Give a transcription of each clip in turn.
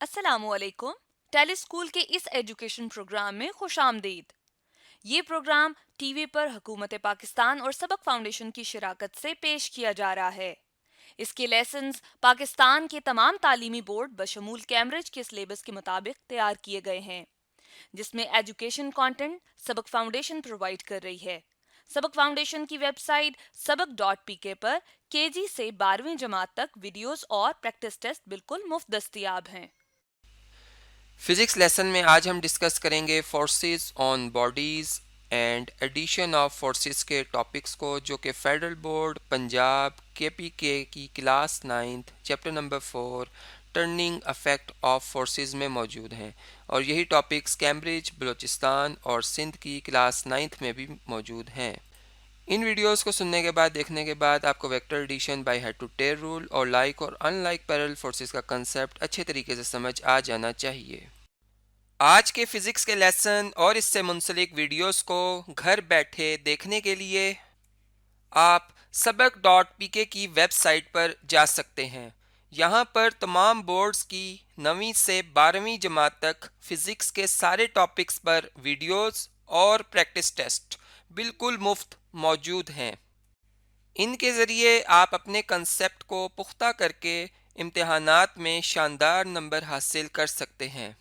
अस्सलामुअलैकुम। टेलीस्कूल के इस एजुकेशन प्रोग्राम में खुशामदीद। ये प्रोग्राम टीवी पर हुकूमत पाकिस्तान और सबक फाउंडेशन की शिराकत से पेश किया जा रहा है। इसके लेसन्स पाकिस्तान के तमाम तालीमी बोर्ड बशमूल कैम्ब्रिज के सिलेबस के मुताबिक तैयार किए गए हैं, जिसमें एजुकेशन कंटेंट सबक फाउंडेशन प्रोवाइड कर रही है। सबक फाउंडेशन की वेबसाइट सबक.pk पर केजी से 12वीं जमात तक वीडियोस और प्रैक्टिस टेस्ट बिल्कुल मुफ्त दस्तियाब हैं। फिजिक्स लेसन में आज हम डिस्कस करेंगे forces on bodies and addition of forces के टॉपिक्स को, जो कि फेडरल बोर्ड पंजाब केपीके की class 9th chapter number 4 turning effect of forces में मौजूद हैं। और यही टॉपिक्स कैम्ब्रिज, बलूचिस्तान और सिंध की क्लास 9th में भी मौजूद हैं। इन वीडियोस को सुनने के बाद, देखने के बाद आपको vector addition by head to tail rule और लाइक और अनलाइक पैरेलल फोर्सेस का कंसेप्ट अच्छे तरीके से समझ आ जाना चाहिए। आज के फिज़िक्स के लेसन और इससे मुंसलिक वीडियोस को घर बैठे देखने के लिए आप सबक.pk की वेबसाइट पर जा सकते हैं। यहाँ पर तमाम बोर्ड्स की 9वीं से 12वीं जमात तक फ़िज़िक्स के सारे टॉपिक्स पर वीडियोस और प्रैक्टिस टेस्ट बिल्कुल मुफ्त मौजूद हैं। इनके ज़रिए आप अपने कंसेप्ट को पुख्ता करके इम्तिहानात में शानदार नंबर हासिल कर सकते हैं।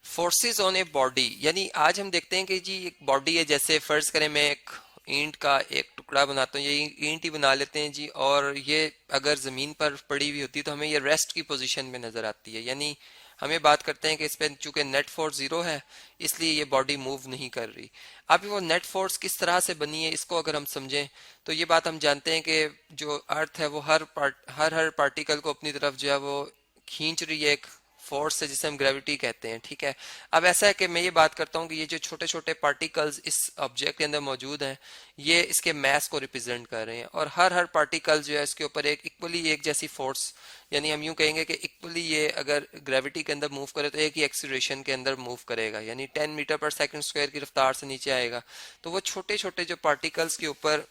फोर्सेस ऑन ए बॉडी, यानी आज हम देखते हैं कि जी एक बॉडी है। जैसे फ़र्ज़ करें मैं एक ईंट का एक टुकड़ा बनाता हूँ, ये ईंट ही बना लेते हैं जी, और ये अगर ज़मीन पर पड़ी हुई होती है तो हमें ये रेस्ट की पोजीशन में नज़र आती है। यानी हमें बात करते हैं कि इस पर चूंकि नेट फोर्स ज़ीरो है, इसलिए ये बॉडी मूव नहीं कर रही। अब वो नेट फोर्स किस तरह से बनी है, इसको अगर हम समझें तो ये बात हम जानते हैं कि जो अर्थ है वो हर पार्टिकल को अपनी तरफ जो है वो खींच रही है एक फोर्स है जिसे हम ग्रेविटी कहते हैं। ठीक है, अब ऐसा है कि मैं ये बात करता हूँ कि ये जो छोटे छोटे पार्टिकल्स इस ऑब्जेक्ट के अंदर मौजूद हैं, ये इसके मास को रिप्रेजेंट कर रहे हैं, और हर पार्टिकल जो है इसके ऊपर एक इक्वली एक जैसी फोर्स, यानी हम यूं कहेंगे कि इक्वली ये अगर ग्रेविटी के अंदर मूव करे तो एक ही एक्सीलरेशन के अंदर मूव करेगा, यानी 10 मीटर पर सेकंड स्क्वायर की रफ्तार से नीचे आएगा। तो वो छोटे छोटे जो पार्टिकल्स के ऊपर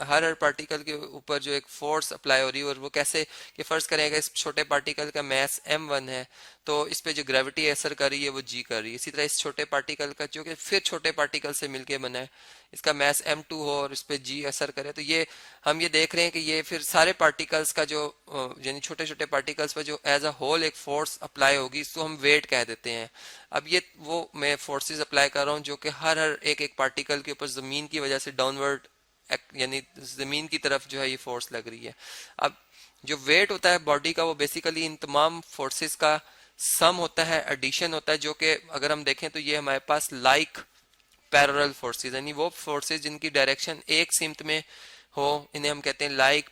हर पार्टिकल के ऊपर जो एक फोर्स अप्लाई हो रही है, और वो कैसे कि फर्ज करेगा इस छोटे पार्टिकल का मास m1 है, तो इस पे जो ग्रेविटी असर कर रही है वो g कर रही है। इसी तरह इस छोटे पार्टिकल का जो कि फिर छोटे पार्टिकल से मिलके बना है, इसका मास m2 हो और इस पे g असर करे, तो ये हम ये देख रहे हैं कि ये फिर सारे पार्टिकल्स का जो यानी छोटे छोटे पार्टिकल्स पर जो एज अ होल एक फोर्स अप्लाई होगी, इसको हम वेट कह देते हैं। अब ये वो मैं फोर्सेस अप्लाई कर रहा हूँ जो कि हर एक पार्टिकल के ऊपर जमीन की वजह से डाउनवर्ड, यानी जमीन की तरफ जो है ये फोर्स लग रही है। अब जो वेट होता है बॉडी का, वो बेसिकली इन तमाम फोर्सेस का सम होता है, एडिशन होता है, जो कि अगर हम देखें तो ये हमारे पास लाइक पैरेलल फोर्सेस, यानी वो फोर्सेस जिनकी डायरेक्शन एक सिमत में हो, इन्हें हम कहते हैं लाइक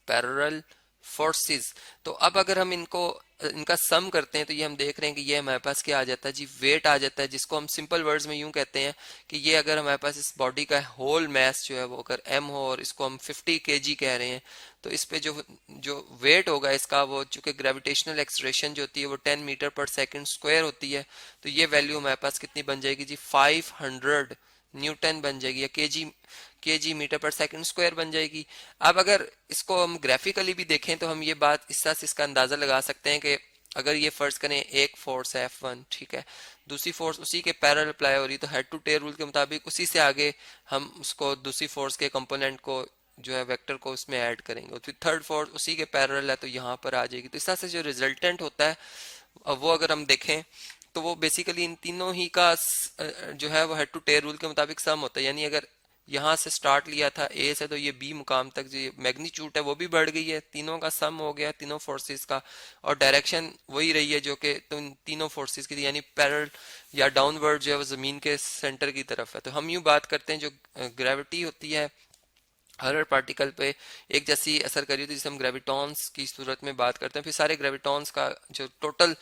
पैरेलल फोर्सेस। तो अब अगर हम इनका सम करते हैं तो ये हम देख रहे हैं कि ये हमारे पास क्या आ जाता है जी, वेट आ जाता है, जिसको हम सिंपल वर्ड्स में यूं कहते हैं कि ये अगर हमारे पास इस बॉडी का होल मास जो है वो अगर m हो और इसको हम 50 kg कह रहे हैं, तो इस पे जो जो वेट होगा इसका, वो चूंकि ग्रेविटेशनल एक्सलेरेशन जो होती है वो 10 मीटर पर सेकंड स्क्वायर होती है, तो ये वैल्यू हमारे पास कितनी बन जाएगी जी, 500 न्यूटन बन जाएगी, या केजी मीटर पर सेकंड स्क्वायर बन जाएगी। अब अगर इसको हम ग्राफिकली भी देखें तो हम ये बात इस तरह से इसका अंदाजा लगा सकते हैं कि अगर ये फर्ज करें एक फोर्स है F1, ठीक है, दूसरी फोर्स उसी के पैरेलल अप्लाई हो रही, तो हेड टू टेल रूल के मुताबिक उसी से आगे हम उसको दूसरी फोर्स के कंपोनेंट को जो है वेक्टर को उसमें ऐड करेंगे, फिर थर्ड फोर्स उसी के पैरेलल है तो यहाँ पर आ जाएगी। तो इस तरह से जो रिजल्टेंट होता है वो अगर हम देखें तो वो बेसिकली इन तीनों ही का जो है वो हेड टू टेल रूल के मुताबिक सम होता है। यानी अगर यहाँ से स्टार्ट लिया था ए से, तो ये बी मुकाम तक जो मैग्नीट्यूड है वो भी बढ़ गई है, तीनों का सम हो गया तीनों फोर्सेस का, और डायरेक्शन वही रही है जो कि तीनों फोर्सेस की थी, यानी पैरेलल या डाउनवर्ड जो है वो जमीन के सेंटर की तरफ है। तो हम यूं बात करते हैं जो ग्रेविटी होती है हर पार्टिकल पे एक जैसी असर करी थी, जिसे हम ग्रेविटॉन्स की सूरत में बात करते हैं। फिर सारे ग्रेविटॉन्स का जो टोटल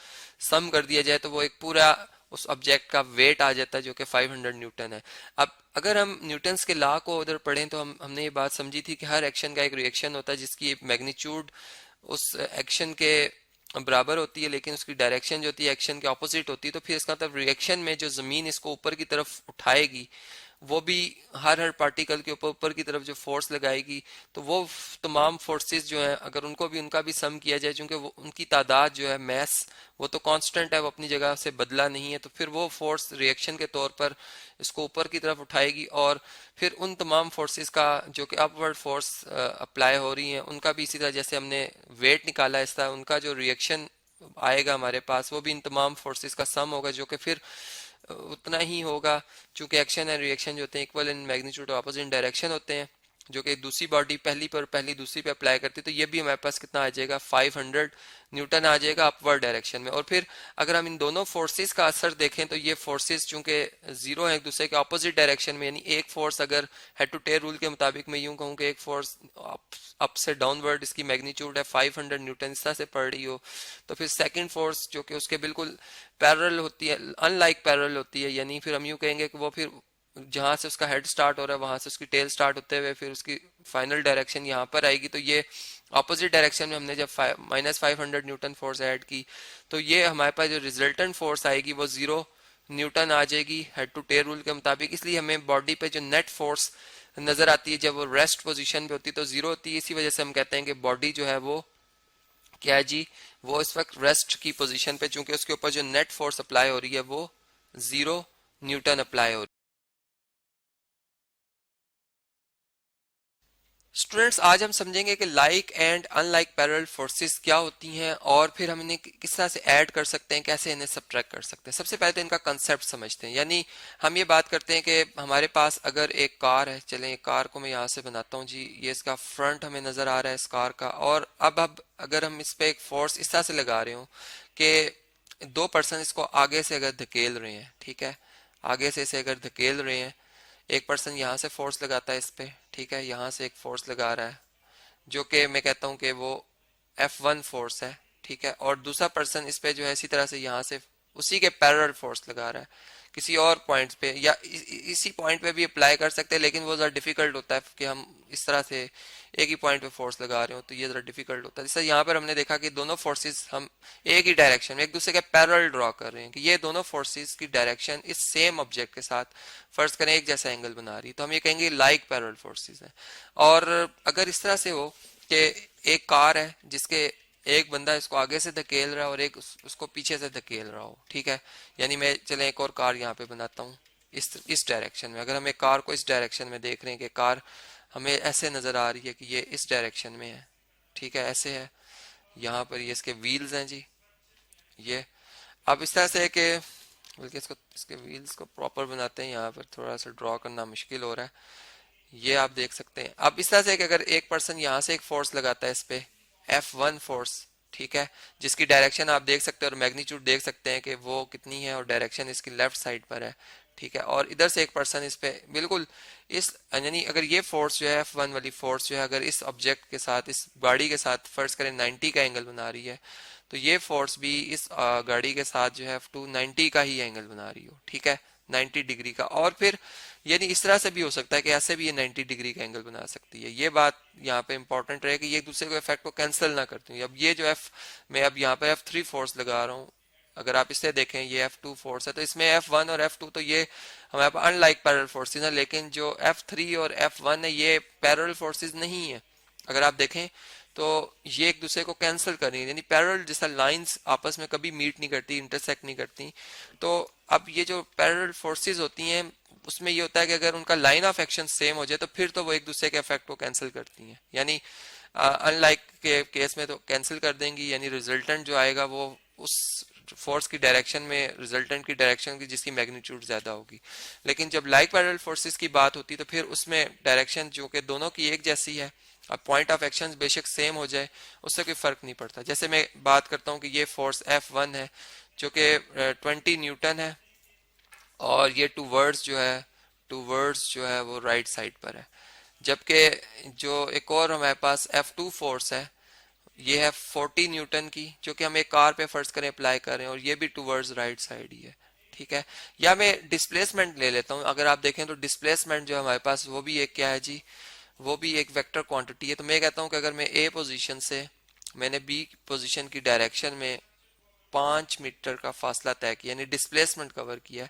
सम कर दिया जाए तो वो एक पूरा उस ऑब्जेक्ट का वेट आ जाता है जो कि 500 न्यूटन है। अब अगर हम न्यूटन्स के लॉ को उधर पढ़ें तो हमने ये बात समझी थी कि हर एक्शन का एक रिएक्शन होता है जिसकी मैग्नीट्यूड उस एक्शन के बराबर होती है, लेकिन उसकी डायरेक्शन जो होती है एक्शन के ऑपोजिट होती है। तो फिर इसका मतलब रिएक्शन में जो जमीन इसको ऊपर की तरफ उठाएगी वो भी हर पार्टिकल के ऊपर ऊपर की तरफ जो फोर्स लगाएगी, तो वो तमाम फोर्सेस जो हैं अगर उनको भी उनका भी सम किया जाए, क्योंकि वो उनकी तादाद जो है मैस वो तो कांस्टेंट है, वो अपनी जगह से बदला नहीं है, तो फिर वो फोर्स रिएक्शन के तौर पर इसको ऊपर की तरफ उठाएगी और फिर उन तमाम फोर्सेस का जो कि अपवर्ड फोर्स अप्लाई हो रही हैं उनका भी इसी तरह जैसे हमने वेट निकाला इस तरह उनका जो रिएक्शन आएगा हमारे पास वो भी इन तमाम फोर्सेस का सम होगा, जो कि फिर उतना ही होगा, चूंकि एक्शन एंड रिएक्शन जो होते हैं equal in magnitude opposite direction होते हैं, जो कि दूसरी बॉडी पहली पर पहली दूसरी पे अप्लाई करती है, तो ये भी हमारे पास कितना आ जाएगा 500 न्यूटन आ जाएगा अपवर्ड डायरेक्शन में। और फिर अगर हम इन दोनों फोर्सेस का असर देखें तो ये फोर्सेस चूंकि जीरो है एक दूसरे के ऑपोजिट डायरेक्शन में, यानी एक फोर्स अगर हेड टू टेल रूल के मुताबिक मैं यूं कहूँ कि एक फोर्स अप से डाउनवर्ड इसकी मैग्नीट्यूड है 500 न्यूटन इस तरह से पड़ रही हो, तो फिर सेकंड फोर्स जो कि उसके बिल्कुल पैरेलल होती है, अनलाइक पैरेलल होती है, यानी फिर हम यूं कहेंगे कि वो फिर जहां से उसका हेड स्टार्ट हो रहा है वहां से उसकी टेल स्टार्ट होते हुए फिर उसकी फाइनल डायरेक्शन यहाँ पर आएगी, तो ये ऑपोजिट डायरेक्शन में हमने जब -500 न्यूटन फोर्स ऐड की तो ये हमारे पास जो रिजल्टेंट फोर्स आएगी वो 0 न्यूटन आ जाएगी हेड टू टेल रूल के मुताबिक। इसलिए हमें बॉडी पे जो नेट फोर्स नजर आती है जब वो रेस्ट पोजीशन पे होती है तो 0 होती है, इसी वजह से हम कहते हैं कि बॉडी जो है वो क्या है जी, वो इस वक्त रेस्ट की पोजीशन पे, चूंकि उसके ऊपर जो नेट फोर्स अप्लाई हो रही है वो 0 न्यूटन अप्लाई हो रही है। स्टूडेंट्स आज हम समझेंगे कि like and unlike parallel forces क्या होती हैं और फिर हम इन्हें किस तरह से ऐड कर सकते हैं, कैसे इन्हें सबट्रैक्ट कर सकते हैं। सबसे पहले तो इनका कंसेप्ट समझते हैं, यानी हम ये बात करते हैं कि हमारे पास अगर एक कार है, चलें कार को मैं यहाँ से बनाता हूँ जी, ये इसका फ्रंट हमें नजर आ रहा है इस कार का, और अब अगर हम इस पर एक फोर्स इस तरह से लगा रहे हो कि दो पर्सन इसको आगे से अगर धकेल रहे हैं, ठीक है, आगे से इसे अगर धकेल रहे हैं, एक पर्सन यहाँ से फोर्स लगाता है इस पे, ठीक है, यहाँ से एक फोर्स लगा रहा है जो कि मैं कहता हूँ कि वो F1 फोर्स है, ठीक है, और दूसरा पर्सन इस पे जो है इसी तरह से यहाँ से उसी के पैरेलल फोर्स लगा रहा है किसी और पॉइंट पे, या इसी पॉइंट पे भी अप्लाई कर सकते हैं, लेकिन वो ज़रा डिफिकल्ट होता है कि हम इस तरह से एक ही पॉइंट पे फोर्स लगा रहे हो तो ये ज़रा डिफिकल्ट होता है। जैसे यहाँ पर हमने देखा कि दोनों फोर्सेस हम एक ही डायरेक्शन में एक दूसरे के पैरेलल ड्रॉ कर रहे हैं कि ये दोनों फोर्सेस की डायरेक्शन इस सेम ऑब्जेक्ट के साथ फर्ज करें एक जैसा एंगल बना रही है, तो हम ये कहेंगे लाइक पैरेलल फोर्सेस हैं। और अगर इस तरह से हो कि एक कार है जिसके एक बंदा इसको आगे से धकेल रहा है और एक उसको पीछे से धकेल रहा हो, ठीक है, यानी मैं चले एक और कार यहाँ पे बनाता हूँ इस डायरेक्शन में। अगर हम एक कार को इस डायरेक्शन में देख रहे हैं कि कार हमें ऐसे नजर आ रही है कि ये इस डायरेक्शन में है, ठीक है, ऐसे है, यहाँ पर ये इसके व्हील्स हैं जी, ये अब इस तरह से है कि बल्कि इसको इसके व्हील्स को प्रॉपर बनाते हैं, यहाँ पर थोड़ा सा ड्रॉ करना मुश्किल हो रहा है, ये आप देख सकते हैं। अब इस तरह से कि अगर एक पर्सन यहाँ से एक फोर्स लगाता है इस पे F1 फोर्स, ठीक है, जिसकी डायरेक्शन आप देख सकते हैं और मैग्नीट्यूड देख सकते हैं कि वो कितनी है और डायरेक्शन इसकी लेफ्ट साइड पर है, ठीक है, और इधर से एक पर्सन इस पे बिल्कुल इस यानी अगर ये फोर्स जो है F1 वाली फोर्स जो है अगर इस ऑब्जेक्ट के साथ इस गाड़ी के साथ फर्ज करें 90 का एंगल बना रही है, तो ये फोर्स भी इस गाड़ी के साथ जो है F2 90 का ही एंगल बना रही हो, ठीक है, 90 डिग्री का। और फिर यानी इस तरह से भी हो सकता है कि ऐसे भी ये 90 डिग्री का एंगल बना सकती है। ये बात यहाँ पे इंपॉर्टेंट रहे कि ये एक दूसरे को इफेक्ट को कैंसिल ना करती हूँ। अब ये जो मैं अब यहाँ पे F3 फोर्स लगा रहा हूँ, अगर आप इसे देखें ये F2 फोर्स है, तो इसमें F1 और F2 तो ये हमारे पास अनलाइक पैरेलल फोर्सेज है, लेकिन जो F3 और F1 है ये पैरेलल फोर्सेज नहीं है। अगर आप देखें तो ये एक दूसरे को कैंसिल कर रही है, यानी पैरेलल जैसा लाइंस आपस में कभी मीट नहीं करती, इंटरसेक्ट नहीं करती। तो अब ये जो पैरेलल फोर्सेस होती हैं उसमें ये होता है कि अगर उनका लाइन ऑफ एक्शन सेम हो जाए तो फिर तो वो एक दूसरे के इफेक्ट को कैंसिल करती हैं, यानी अनलाइक के केस में तो कैंसिल कर देंगी, यानी रिजल्टेंट जो आएगा वो उस फोर्स की डायरेक्शन में रिजल्टेंट की डायरेक्शन की जिसकी मैग्नीट्यूड ज्यादा होगी। लेकिन जब लाइक पैरेलल फोर्सेस की बात होती है तो फिर उसमें डायरेक्शन जो कि दोनों की एक जैसी है, अब पॉइंट ऑफ एक्शन बेशक सेम हो जाए उससे कोई फर्क नहीं पड़ता। जैसे मैं बात करता हूँ कि ये फोर्स F1 है जो कि 20 न्यूटन है और ये टूवर्ड्स जो है वो राइट साइड पर है, जबकि जो एक और हमारे पास F2 फोर्स है ये है 40 न्यूटन की जो कि हम एक कार पे फर्ज करें अप्लाई कर रहे हैं और ये भी टूवर्ड्स राइट साइड ही है, ठीक है। या मैं डिस्प्लेसमेंट ले लेता हूँ, अगर आप देखें तो डिस्प्लेसमेंट जो हमारे पास वो भी एक क्या है जी, वो भी एक वेक्टर क्वांटिटी है। तो मैं कहता हूँ कि अगर मैं ए पोजीशन से मैंने बी पोजीशन की डायरेक्शन में 5 मीटर का फासला तय किया यानी डिस्प्लेसमेंट कवर किया,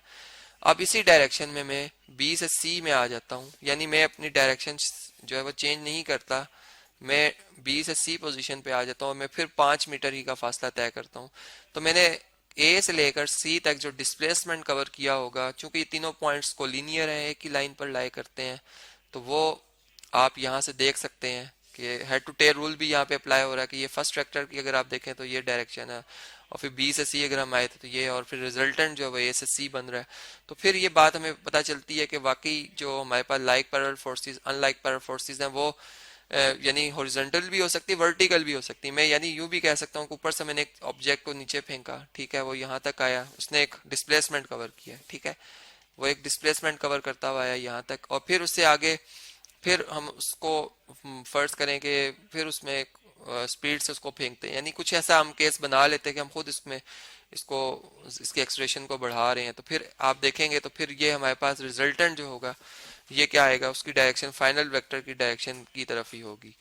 अब इसी डायरेक्शन में मैं बी से सी में आ जाता हूँ, यानी मैं अपनी डायरेक्शन जो है वो चेंज नहीं करता, मैं बी से सी पोजीशन पे आ जाता हूँ, मैं फिर 5 मीटर ही का फासला तय करता हूँ। तो मैंने ए से लेकर सी तक जो डिस्प्लेसमेंट कवर किया होगा, चूंकि ये तीनों पॉइंट्स को लीनियर है, एक ही लाइन पर लाई करते हैं, तो वो आप यहाँ से देख सकते हैं कि हेड टू टेल रूल भी यहाँ पे अप्लाई हो रहा है कि ये फर्स्ट वेक्टर की अगर आप देखें तो ये डायरेक्शन है, और फिर बी से सी अगर हम आए थे तो ये, और फिर रिजल्टेंट जो है वो ए से सी बन रहा है। तो फिर ये बात हमें पता चलती है कि वाकई जो हमारे पास like parallel forces unlike parallel forces हैं वो यानी हॉरिजॉन्टल भी हो सकती है, वर्टिकल भी हो सकती है। मैं यानी यूं भी कह सकता हूँ कि ऊपर से मैंने एक ऑब्जेक्ट को नीचे फेंका, ठीक है, वो यहाँ तक आया, उसने एक डिस्प्लेसमेंट कवर किया, ठीक है, वो एक डिस्प्लेसमेंट कवर करता हुआ आया यहाँ तक, और फिर उससे आगे फिर हम उसको फर्ज करें कि फिर उसमें स्पीड से उसको फेंकते हैं, यानी कुछ ऐसा हम केस बना लेते हैं कि हम खुद इसमें इसको इसकी एक्सप्रेशन को बढ़ा रहे हैं। तो फिर आप देखेंगे तो फिर ये हमारे पास रिजल्टेंट जो होगा ये क्या आएगा, उसकी डायरेक्शन फाइनल वेक्टर की डायरेक्शन की तरफ ही होगी।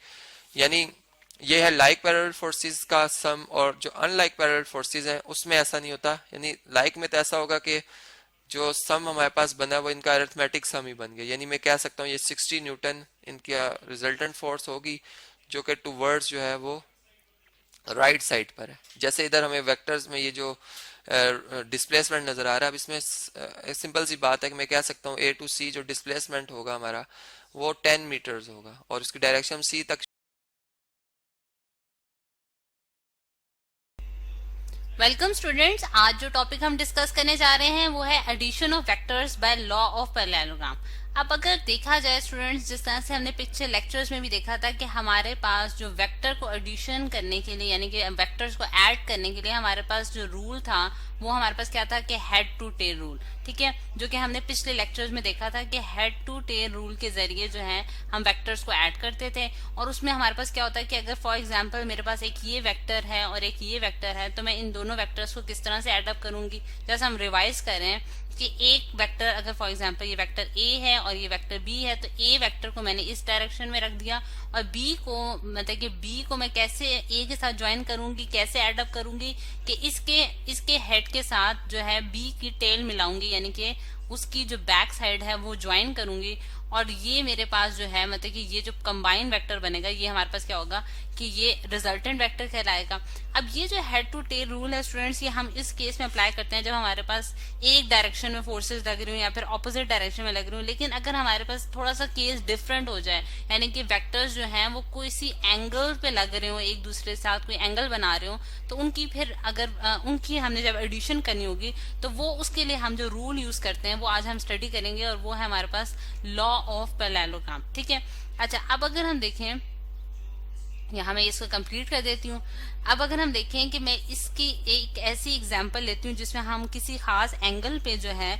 यानी ये है लाइक पैरेलल फोर्सेस का सम, और जो अनलाइक पैरेलल फोर्सेस हैं उसमें ऐसा नहीं होता। यानी लाइक में तो ऐसा होगा कि जो सम हमारे पास बना है वो इनका अरिथमेटिक सम ही बन गया, यानी मैं कह सकता हूँ ये 60 न्यूटन इनकी रिजल्टेंट फोर्स होगी, जो कि टूवर्ड्स जो है वो राइट साइड पर है। जैसे इधर हमें वेक्टर्स में ये जो डिस्प्लेसमेंट नजर आ रहा है, अब इसमें सिंपल सी बात है कि मैं कह सकता हूँ ए टू सी जो डिस्प्लेसमेंट होगा हमारा वो 10 मीटर्स होगा, और उसकी डायरेक्शन सी तक। वेलकम स्टूडेंट्स, आज जो टॉपिक हम डिस्कस करने जा रहे हैं वो है addition of vectors by law of parallelogram. अब अगर देखा जाए स्टूडेंट्स, जिस तरह से हमने पिछले लेक्चर्स में भी देखा था कि हमारे पास जो वेक्टर को एडिशन करने के लिए यानी कि वेक्टर्स को ऐड करने के लिए हमारे पास जो रूल था वो हमारे पास क्या था कि हेड टू टेल रूल, ठीक है, जो कि हमने पिछले लेक्चर्स में देखा था कि हेड टू टेल रूल के जरिए जो है हम वेक्टर्स को ऐड करते थे। और उसमें हमारे पास क्या होता है कि अगर फॉर एग्जांपल मेरे पास एक ये वेक्टर है और एक ये वेक्टर है, तो मैं इन दोनों वेक्टर्स को किस तरह से ऐड अप करूंगी। जैसे हम रिवाइज करें कि एक वेक्टर अगर फॉर एग्जांपल ये वेक्टर ए है और ये वेक्टर बी है, तो ए वेक्टर को मैंने इस डायरेक्शन में रख दिया, और बी को मतलब कि बी को मैं कैसे ए के साथ ज्वाइन करूंगी, कैसे ऐड अप करूंगी कि इसके हेड के साथ जो है बी की टेल मिलाऊंगी, यानी कि उसकी जो बैक साइड है वो ज्वाइन करूंगी, और ये मेरे पास जो है मतलब कि ये जो कंबाइन वेक्टर बनेगा ये हमारे पास क्या होगा कि ये रिजल्टेंट वेक्टर कहलाएगा। अब ये जो हेड टू टेल रूल है स्टूडेंट्स, ये हम इस केस में अप्लाई करते हैं जब हमारे पास एक डायरेक्शन में फोर्सेस लग रही हो या फिर ऑपोजिट डायरेक्शन में लग रही हो। लेकिन अगर हमारे पास थोड़ा सा केस डिफरेंट हो जाए, यानी कि वेक्टर्स जो हैं वो कोई सी एंगल पे लग रहे हो, एक दूसरे के साथ कोई एंगल बना रहे हो, तो उनकी फिर अगर उनकी हमने जब एडिशन करनी होगी तो वो उसके लिए हम जो रूल यूज करते हैं वो आज हम स्टडी करेंगे, और वो है हमारे पास लॉ ऑफ पैरेललोग्राम, ठीक है। अच्छा, अब अगर हम देखें, यहाँ मैं इसको कंप्लीट कर देती हूँ। अब अगर हम देखें कि मैं इसकी एक ऐसी एग्जांपल लेती हूँ जिसमें हम किसी खास एंगल पे जो है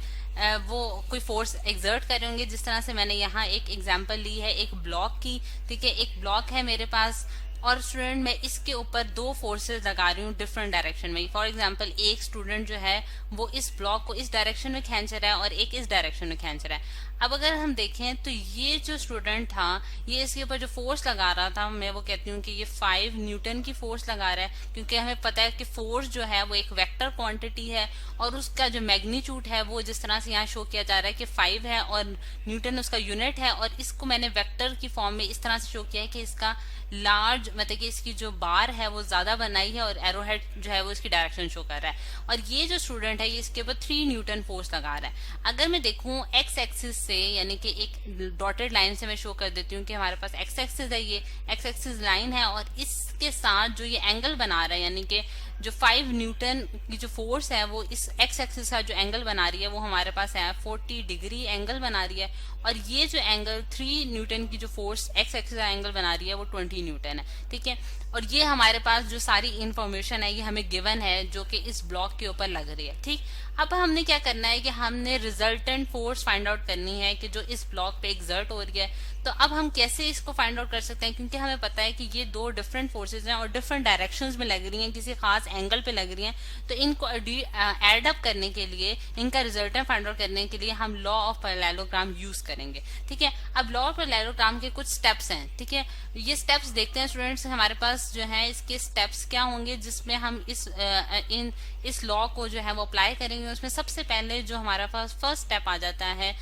वो कोई फोर्स एक्सर्ट करेंगे। जिस तरह से मैंने यहाँ एक एग्जांपल ली है एक ब्लॉक की, ठीक है, एक ब्लॉक है मेरे पास, और स्टूडेंट मैं इसके ऊपर दो फोर्सेस लगा रही हूँ डिफरेंट डायरेक्शन में। फॉर एग्जांपल एक स्टूडेंट जो है वो इस ब्लॉक को इस डायरेक्शन में खींच रहा है और एक इस डायरेक्शन में खींच रहा है। अब अगर हम देखें तो ये जो स्टूडेंट था ये इसके ऊपर जो फोर्स लगा रहा था, मैं वो कहती हूँ कि ये 5 न्यूटन की फोर्स लगा रहा है, क्योंकि हमें पता है कि फोर्स जो है वो एक वेक्टर क्वांटिटी है और उसका जो मैग्नीट्यूड है वो जिस तरह से यहाँ शो किया जा रहा है कि 5 है और न्यूटन उसका यूनिट है, और इसको मैंने वेक्टर की फॉर्म में इस तरह से शो किया है कि इसका लार्ज मतलब कि इसकी जो बार है वो ज्यादा बनाई है और एरोहेड जो है वो इसकी डायरेक्शन शो कर रहा है। और ये जो स्टूडेंट है ये इसके ऊपर 3 न्यूटन फोर्स लगा रहा है। अगर मैं देखूं एक्स एक्सिस से, यानी कि एक डॉटेड लाइन से मैं शो कर देती हूँ कि हमारे पास एक्स एक्सिस है, ये एक्स एक्सिस लाइन है, और इसके साथ जो ये एंगल बना रहा है यानी कि जो 5 न्यूटन की जो फोर्स है वो इस एक्स एक्सिस का जो एंगल बना रही है वो हमारे पास है 40 डिग्री एंगल बना रही है, और ये जो एंगल 3 न्यूटन की जो फोर्स एक्स एक्सिस का एंगल बना रही है वो 20 न्यूटन है, ठीक है। और ये हमारे पास जो सारी इंफॉर्मेशन है ये हमें गिवन है जो कि इस ब्लॉक के ऊपर लग रही है, ठीक। अब हमने क्या करना है कि हमने रिजल्टेंट फोर्स फाइंड आउट करनी है कि जो इस ब्लॉक पे एक्सर्ट हो रही है। तो अब हम कैसे इसको फाइंड आउट कर सकते हैं, क्योंकि हमें पता है कि ये दो डिफरेंट फोर्सेज हैं और डिफरेंट डायरेक्शंस में लग रही हैं, किसी खास एंगल पे लग रही हैं। तो इनको एड अप करने के लिए, इनका रिजल्टेंट फाइंड आउट करने के लिए हम लॉ ऑफ पैरेललोग्राम यूज करेंगे, ठीक है। अब लॉ ऑफ पैरेललोग्राम के कुछ स्टेप्स हैं, ठीक है। ये स्टेप्स देखते हैं स्टूडेंट्स। हमारे पास पास जो है इसके स्टेप्स क्या होंगे जिसमें हम इस लॉ को जो है वो अप्लाई करेंगे। उसमें सबसे पहले जो हमारा पास फर्स्ट स्टेप आ जाता है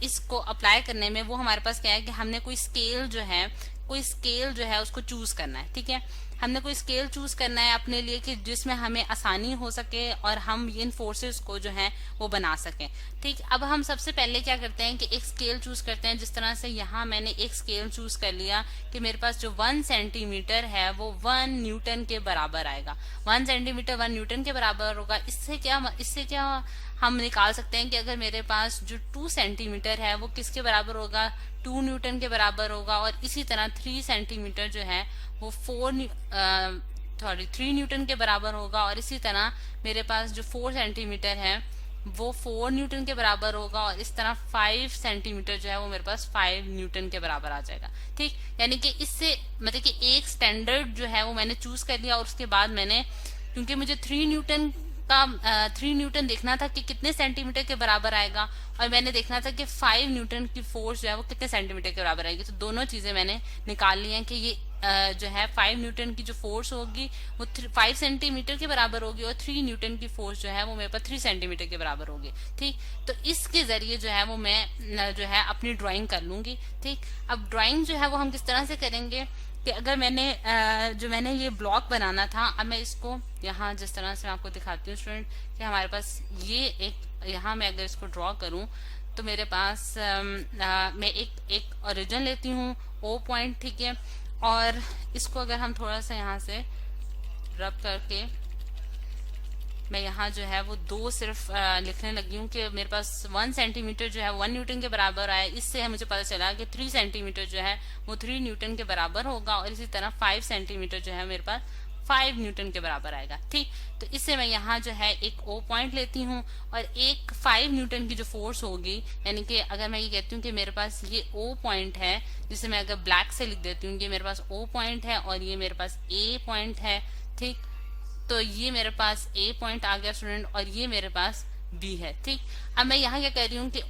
इसको अप्लाई करने में, वो हमारे पास क्या है कि हमने कोई स्केल जो है उसको चूज करना है। ठीक है, हमने कोई स्केल चूज करना है अपने लिए कि जिसमें हमें आसानी हो सके और हम इन फोर्सेस को जो है वो बना सकें। ठीक, अब हम सबसे पहले क्या करते हैं कि एक स्केल चूज करते हैं। जिस तरह से यहाँ मैंने एक स्केल चूज कर लिया कि मेरे पास जो 1 सेंटीमीटर है वो 1 न्यूटन के बराबर आएगा। 1 सेंटीमीटर 1 न्यूटन के बराबर होगा। इससे क्या हम निकाल सकते हैं कि अगर मेरे पास जो 2 सेंटीमीटर है वो किसके बराबर होगा, 2 न्यूटन के बराबर होगा। और इसी तरह 3 सेंटीमीटर जो है वो 3 न्यूटन के बराबर होगा। और इसी तरह मेरे पास जो 4 सेंटीमीटर है वो 4 न्यूटन के बराबर होगा। और इस तरह 5 सेंटीमीटर जो है वो मेरे पास 5 न्यूटन के बराबर आ जाएगा। ठीक, यानी कि इससे मतलब कि एक स्टैंडर्ड जो है वो मैंने चूज कर लिया। और उसके बाद मैंने, क्योंकि मुझे 3 न्यूटन देखना था कि कितने सेंटीमीटर के बराबर आएगा, और मैंने देखना था कि 5 न्यूटन की फोर्स जो है वो कितने सेंटीमीटर के बराबर आएगी। तो दोनों चीजें मैंने निकाल ली हैं कि ये जो है 5 न्यूटन की जो फोर्स होगी वो 5 सेंटीमीटर के बराबर होगी, और 3 न्यूटन की फोर्स जो है वो मेरे पास 3 सेंटीमीटर के बराबर होगी। ठीक, तो इसके जरिए जो है वो मैं जो है अपनी ड्राइंग कर लूंगी। ठीक, अब ड्राइंग जो है वो हम किस तरह से करेंगे कि अगर मैंने ये ब्लॉक बनाना था, अब मैं इसको यहाँ जिस तरह से आपको दिखाती हूँ स्टूडेंट कि हमारे पास ये एक, यहाँ मैं अगर इसको ड्रॉ करूँ तो मेरे पास मैं एक ओरिजिन लेती हूँ O पॉइंट। ठीक है, और इसको अगर हम थोड़ा सा यहाँ से रब करके मैं यहाँ जो है वो 2 सिर्फ लिखने लगी हूँ कि मेरे पास 1 सेंटीमीटर जो है 1 न्यूटन के बराबर आया। इससे मुझे पता चला कि 3 सेंटीमीटर जो है वो 3 न्यूटन के बराबर होगा। और इसी तरह 5 सेंटीमीटर जो है मेरे पास 5 न्यूटन के बराबर आएगा। ठीक, तो इससे मैं यहाँ जो है एक O पॉइंट लेती हूँ और एक 5 न्यूटन की जो फोर्स होगी, यानी कि अगर मैं ये कहती हूँ कि मेरे पास ये O पॉइंट है, जिसे मैं अगर ब्लैक से लिख देती हूँ, ये मेरे पास O पॉइंट है और ये मेरे पास A पॉइंट है। ठीक, तो ये मेरे पास A पॉइंट आ गया स्टूडेंट, और ये मेरे पास B है। ठीक, अब मैं यहाँ क्या कर रही हूँ कि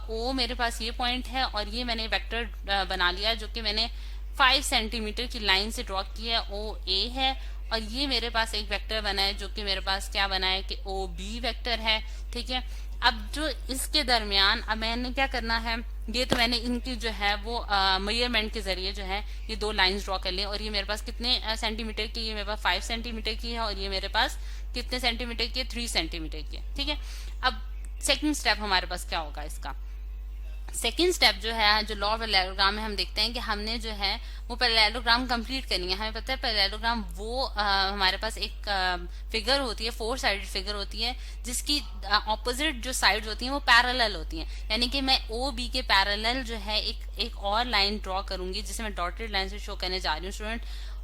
O मेरे पास ये पॉइंट है, और ये मैंने वेक्टर बना लिया जो कि मैंने 5 सेंटीमीटर की लाइन से ड्रॉ किया है, OA है। और ये मेरे पास एक वेक्टर बना है जो कि मेरे पास क्या बना है कि OB वेक्टर है। ठीक है, अब जो इसके दरमियान अब मैंने क्या करना है, ये तो मैंने इनकी जो है वो मेजरमेंट के जरिए जो है ये 2 लाइंस ड्रॉ कर ली। और ये मेरे पास कितने सेंटीमीटर की, ये मेरे पास 5 सेंटीमीटर की है, और ये मेरे पास कितने सेंटीमीटर की है, 3 सेंटीमीटर की है। ठीक है, अब सेकंड स्टेप हमारे पास क्या होगा, इसका सेकेंड स्टेप जो है, जो लॉ ऑफ पैरेललोग्राम में हम देखते हैं कि हमने जो है वो पैरेललोग्राम कंप्लीट करनी है। हमें पता है पैरेललोग्राम वो हमारे पास एक फिगर होती है, 4 साइडेड फिगर होती है, जिसकी ऑपोजिट जो साइड्स होती हैं वो पैरेलल होती हैं। यानी कि मैं OB के पैरेलल जो है एक और लाइन ड्रॉ करूंगी, जिसे मैं डॉटेड लाइन से शो करने जा रही हूँ स्टूडेंट।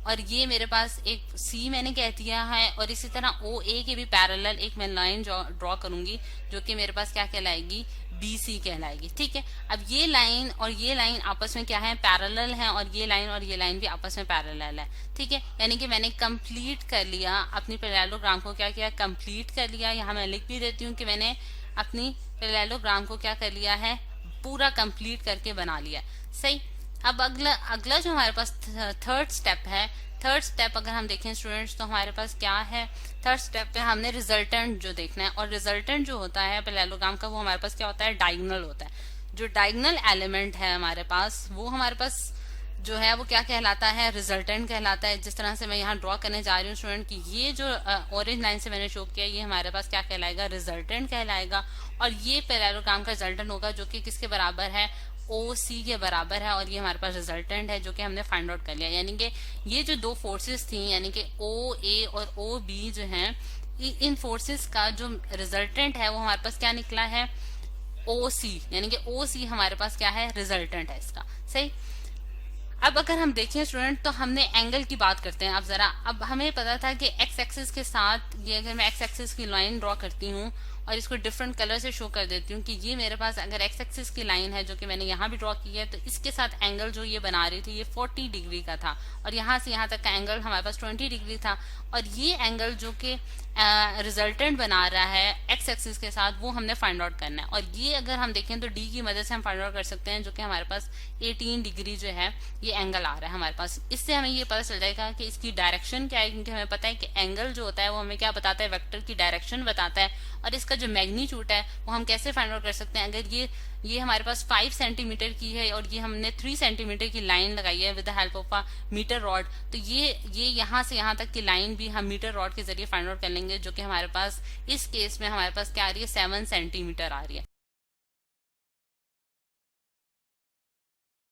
और ये मेरे पास एक C मैंने कह दिया है, और इसी तरह OA के भी पैरेलल एक मैं लाइन ड्रॉ करूंगी जो कि मेरे पास क्या कहलाएगी, BC कहलाएगी। ठीक है, अब ये लाइन और ये लाइन आपस में क्या है, पैरेलल है, और ये लाइन भी आपस में पैरेलल है। ठीक है, यानी कि मैंने कंप्लीट कर लिया अपनी पैरेललोग्राम को, क्या किया, कंप्लीट कर लिया। यहाँ मैं लिख भी देती हूँ कि मैंने अपनी पैरेललोग्राम को क्या कर लिया है, पूरा कंप्लीट करके बना लिया। सही, अब अगला जो हमारे पास थर्ड स्टेप है, थर्ड स्टेप अगर हम देखें स्टूडेंट्स तो हमारे पास क्या है, थर्ड स्टेप पे हमने रिजल्टेंट जो देखना है। और रिजल्टेंट जो होता है पैरेललोग्राम का, वो हमारे पास क्या होता है, डायगोनल होता है। जो डायगोनल एलिमेंट है हमारे पास, वो हमारे पास जो है वो क्या कहलाता है, रिजल्टेंट कहलाता है। जिस तरह से मैं यहाँ ड्रॉ करने जा रही हूँ स्टूडेंट की, ये जो ऑरेंज लाइन से मैंने शो किया, ये हमारे पास क्या कहलाएगा, रिजल्टेंट कहलाएगा। और ये पैरेललोग्राम का रिजल्टेंट होगा जो कि किसके बराबर है, OC के बराबर है। और ये हमारे पास रिजल्टेंट है जो कि हमने फाइंड आउट कर लिया। यानी कि ये जो 2 फोर्सेस थी, यानी कि OA और OB जो हैं, इन फोर्सेस का जो रिजल्टेंट है वो हमारे पास क्या निकला है, OC। यानी कि OC हमारे पास क्या है, रिजल्टेंट है इसका। सही, अब अगर हम देखें स्टूडेंट तो हमने एंगल की बात करते हैं। अब जरा, अब हमें पता था कि एक्स एक्सिस के साथ ये, अगर मैं एक्स एक्सिस की लाइन ड्रॉ करती हूँ और इसको डिफरेंट कलर से शो कर देती हूँ कि ये मेरे पास अगर एक्स एक्सिस की लाइन है जो कि मैंने यहाँ भी ड्रॉ की है, तो इसके साथ एंगल जो ये बना रही थी ये 40 डिग्री का था, और यहाँ से यहाँ तक का एंगल हमारे पास 20 डिग्री था, और ये एंगल जो कि रिजल्टेंट बना रहा है एक्स एक्सिस के साथ, वो हमने फाइंड आउट करना है। और ये अगर हम देखें तो डी की मदद से हम फाइंड आउट कर सकते हैं, जो कि हमारे पास 18 डिग्री जो है ये एंगल आ रहा है हमारे पास। इससे हमें ये पता चल जाएगा कि इसकी डायरेक्शन क्या है, क्योंकि हमें पता है कि एंगल जो होता है वो हमें क्या बताता है, वेक्टर की डायरेक्शन बताता है। और इसका जो मैग्नीट्यूड है वो हम कैसे फाइंड आउट कर सकते हैं, अगर ये हमारे पास 5 सेंटीमीटर की है और ये हमने 3 सेंटीमीटर की लाइन लगाई है with the help of a meter rod, तो ये यहाँ से यहाँ तक की लाइन भी हम मीटर रॉड के जरिए फाइंड आउट कर लेंगे, जो कि हमारे पास इस केस में हमारे पास क्या आ रही है, 7 सेंटीमीटर आ रही है।